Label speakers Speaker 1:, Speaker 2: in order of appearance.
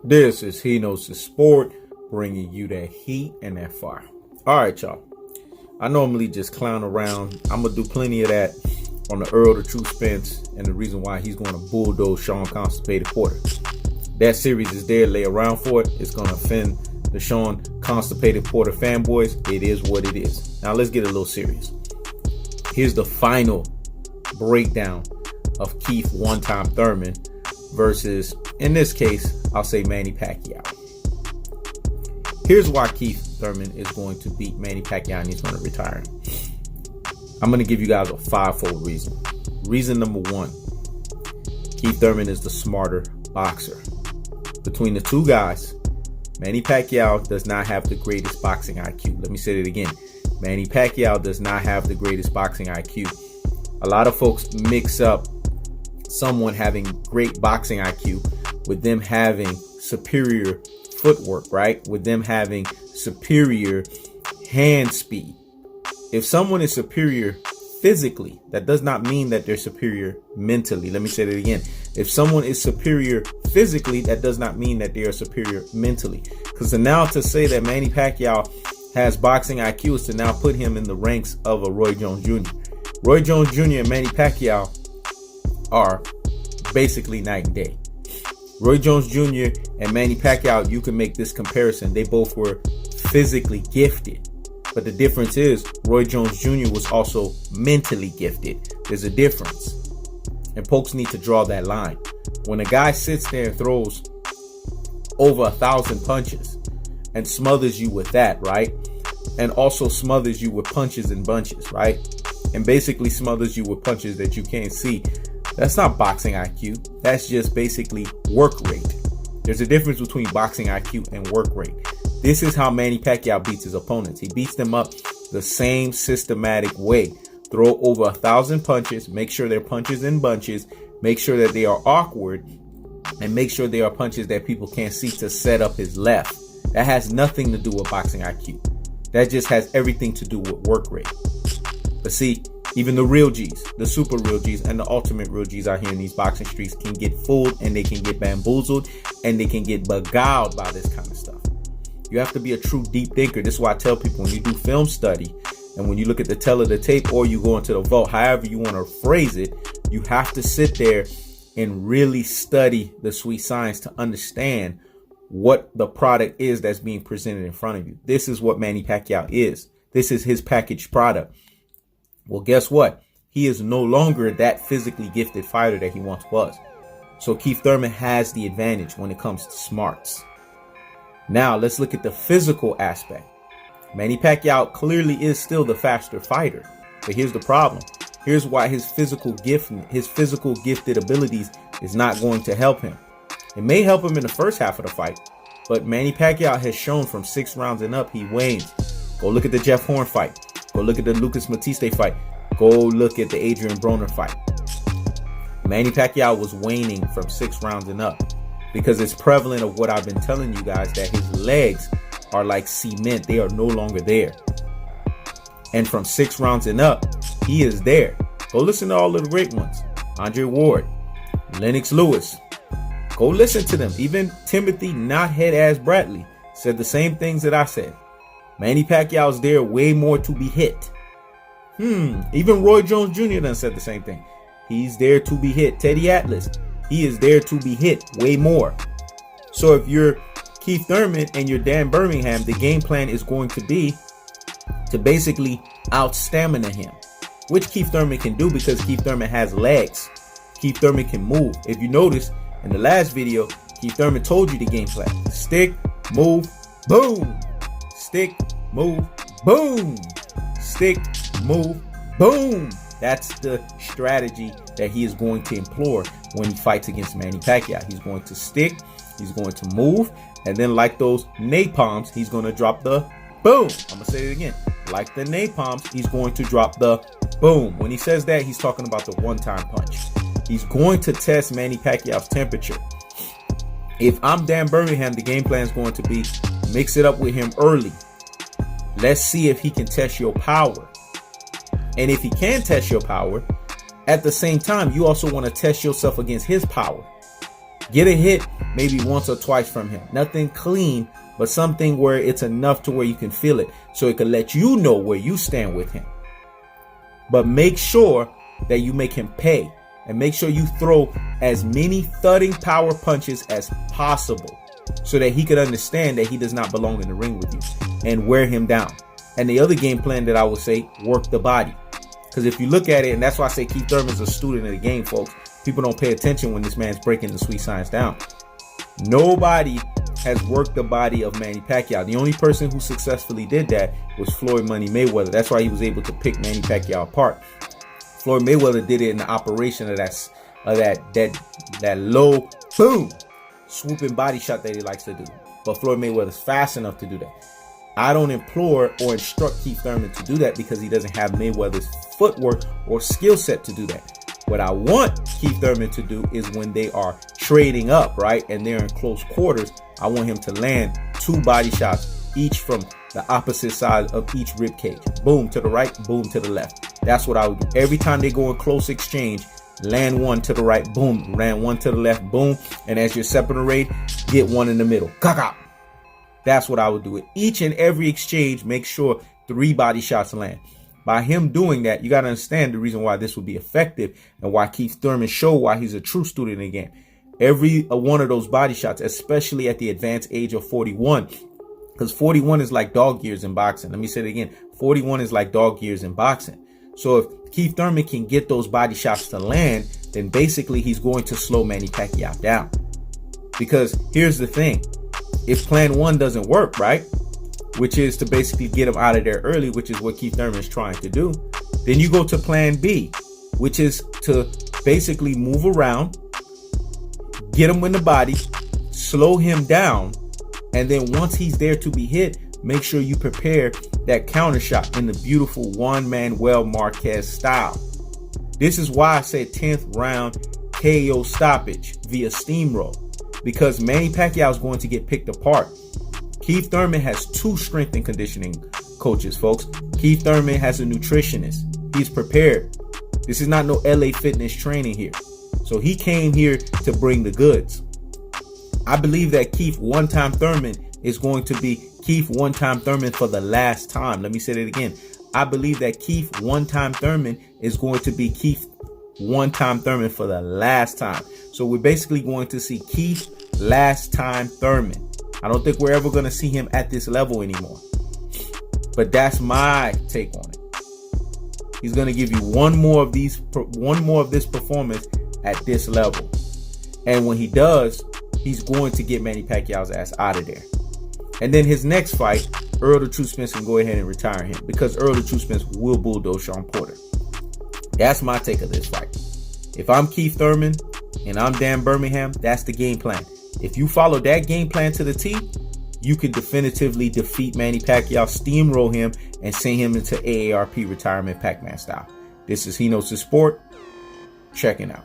Speaker 1: This is He Knows the Sport, bringing you that heat and that fire. All right, y'all. I normally just clown around. I'm going to do plenty of that on the Earl the True Spence and the reason why he's going to bulldoze Sean Constipated Porter. That series is there. Lay around for it. It's going to offend the Sean Constipated Porter fanboys. It is what it is. Now, let's get a little serious. Here's the final breakdown of Keith one-time Thurman versus, in this case, I'll say Manny Pacquiao. Here's why Keith Thurman is going to beat Manny Pacquiao and he's going to retire. I'm going to give you guys a fivefold reason. Reason number one, Keith Thurman is the smarter boxer. Between the two guys, Manny Pacquiao does not have the greatest boxing IQ. Let me say it again. Manny Pacquiao does not have the greatest boxing IQ. A lot of folks mix up someone having great boxing IQ with them having superior footwork, right? With them having superior hand speed. If someone is superior physically, that does not mean that they're superior mentally. Let me say that again. If someone is superior physically, that does not mean that they are superior mentally. Because now to say that Manny Pacquiao has boxing IQ is to now put him in the ranks of a Roy Jones Jr. Roy Jones Jr. and Manny Pacquiao are basically night and day. Roy Jones Jr. and Manny Pacquiao, you can make this comparison. They both were physically gifted. But the difference is Roy Jones Jr. was also mentally gifted. There's a difference. And folks need to draw that line. When a guy sits there and throws over 1,000 punches and smothers you with that, right? And also smothers you with punches and bunches, right? And basically smothers you with punches that you can't see. That's not boxing IQ. That's just basically work rate. There's a difference between boxing IQ and work rate. This is how Manny Pacquiao beats his opponents. He beats them up the same systematic way. Throw over 1,000 punches, make sure they're punches and bunches, make sure that they are awkward, and make sure they are punches that people can't see to set up his left. That has nothing to do with boxing IQ. That just has everything to do with work rate. But see, even the real G's, the super real G's, and the ultimate real G's out here in these boxing streets can get fooled and they can get bamboozled and they can get beguiled by this kind of stuff. You have to be a true deep thinker. This is why I tell people when you do film study and when you look at the tell of the tape or you go into the vault, however you want to phrase it, you have to sit there and really study the sweet science to understand what the product is that's being presented in front of you. This is what Manny Pacquiao is. This is his packaged product. Well, guess what? He is no longer that physically gifted fighter that he once was. So Keith Thurman has the advantage when it comes to smarts. Now let's look at the physical aspect. Manny Pacquiao clearly is still the faster fighter. But here's the problem. Here's why his physical gifted abilities is not going to help him. It may help him in the first half of the fight, but Manny Pacquiao has shown from 6 rounds and up, he wanes. Go look at the Jeff Horn fight. Go look at the Lucas Matiste fight. Go look at the Adrian Broner fight. Manny Pacquiao was waning from 6 rounds and up because it's prevalent of what I've been telling you guys, that his legs are like cement. They are no longer there. And from 6 rounds and up, he is there. Go listen to all of the great ones. Andre Ward, Lennox Lewis. Go listen to them. Even Timothy Knothead Ass Bradley said the same things that I said. Manny Pacquiao's there way more to be hit. Even Roy Jones Jr. done said the same thing. He's there to be hit. Teddy Atlas, he is there to be hit way more. So if you're Keith Thurman and you're Dan Birmingham, the game plan is going to be to basically out-stamina him, which Keith Thurman can do because Keith Thurman has legs. Keith Thurman can move. If you notice in the last video, Keith Thurman told you the game plan. Stick, move, boom. Stick, move, boom. Stick, move, boom. That's the strategy that he is going to employ when he fights against Manny Pacquiao. He's going to stick, he's going to move, and then like those napalms, he's going to drop the boom. I'm going to say it again. Like the napalms, he's going to drop the boom. When he says that, he's talking about the one-time punch. He's going to test Manny Pacquiao's temperature. If I'm Dan Birmingham, the game plan is going to be mix it up with him early. Let's see if he can test your power. And if he can test your power, at the same time, you also want to test yourself against his power. Get a hit maybe once or twice from him. Nothing clean, but something where it's enough to where you can feel it, so it can let you know where you stand with him. But make sure that you make him pay, and make sure you throw as many thudding power punches as possible, so that he could understand that he does not belong in the ring with you, and wear him down. And the other game plan that I would say, work the body. Because if you look at it, and that's why I say Keith Thurman's a student of the game, folks. People don't pay attention when this man's breaking the sweet science down. Nobody has worked the body of Manny Pacquiao. The only person who successfully did that was Floyd Money Mayweather. That's why he was able to pick Manny Pacquiao apart. Floyd Mayweather did it in the operation of that low, boom, swooping body shot that he likes to do. But Floyd Mayweather's fast enough to do that. I don't implore or instruct Keith Thurman to do that because he doesn't have Mayweather's footwork or skill set to do that. What I want Keith Thurman to do is when they are trading up, right, and they're in close quarters, I want him to land 2 body shots, each from the opposite side of each rib cage. Boom to the right, boom to the left. That's what I would do. Every time they go in close exchange, land 1 to the right, boom, land 1 to the left, boom, and as you're separating, get 1 in the middle. Kaka. That's what I would do. At each and every exchange, make sure 3 body shots land. By him doing that, you got to understand the reason why this would be effective and why Keith Thurman showed why he's a true student in the game. Every one of those body shots, especially at the advanced age of 41, because 41 is like dog years in boxing. Let me say it again. 41 is like dog years in boxing. So if Keith Thurman can get those body shots to land, then basically he's going to slow Manny Pacquiao down. Because here's the thing. If plan 1 doesn't work, right, which is to basically get him out of there early, which is what Keith Thurman is trying to do, then you go to plan B, which is to basically move around, get him in the body, slow him down, and then once he's there to be hit, make sure you prepare that counter shot in the beautiful Juan Manuel Marquez style. This is why I say 10th round KO stoppage via steamroll, because Manny Pacquiao is going to get picked apart. Keith Thurman has 2 strength and conditioning coaches, folks. Keith Thurman has a nutritionist. He's prepared. This is not no LA Fitness training here. So he came here to bring the goods. I believe that Keith One-Time Thurman is going to be Keith One-Time Thurman for the last time. Let me say that again. I believe that Keith One-Time Thurman is going to be Keith One-Time Thurman for the last time. So we're basically going to see Keith Last Time Thurman. I don't think we're ever going to see him at this level anymore. But that's my take on it. He's going to give you one more of this performance at this level. And when he does, he's going to get Manny Pacquiao's ass out of there. And then his next fight, Earl the True Spence can go ahead and retire him, because Earl the True Spence will bulldoze Sean Porter. That's my take of this fight. If I'm Keith Thurman and I'm Dan Birmingham, that's the game plan. If you follow that game plan to the T, you could definitively defeat Manny Pacquiao, steamroll him, and send him into AARP retirement Pac-Man style. This is He Knows the Sport. Checking out.